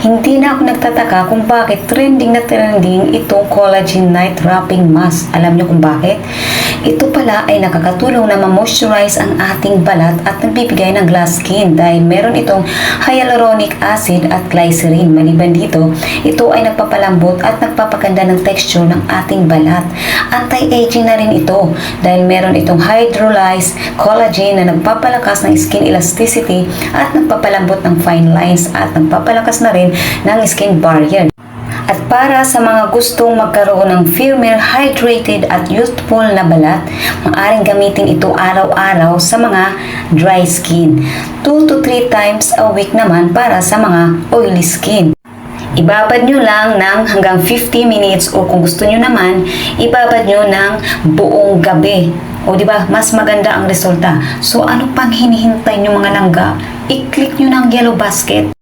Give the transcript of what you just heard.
Hindi na ako nagtataka kung bakit trending na trending itong Collagen Night Wrapping Mask. Alam niyo kung bakit? Ito pala ay nakakatulong na ma-moisturize ang ating balat at nagbibigay ng glass skin dahil meron itong hyaluronic acid at glycerin. Maliban dito, ito ay nagpapalambot at nagpapaganda ng texture ng ating balat. Anti-aging na rin ito dahil meron itong hydrolyzed collagen na nagpapalakas ng skin elasticity at nagpapalambot ng fine lines at nagpapalakas na rin ng skin barrier. At para sa mga gustong magkaroon ng firmer, hydrated at youthful na balat, maaaring gamitin ito araw-araw sa mga dry skin. 2 to 3 times a week naman para sa mga oily skin. Ibabad nyo lang ng hanggang 50 minutes o kung gusto nyo naman, ibabad nyo ng buong gabi. O diba, mas maganda ang resulta. So ano pang hinihintay nyo mga langga? I-click nyo ng yellow basket.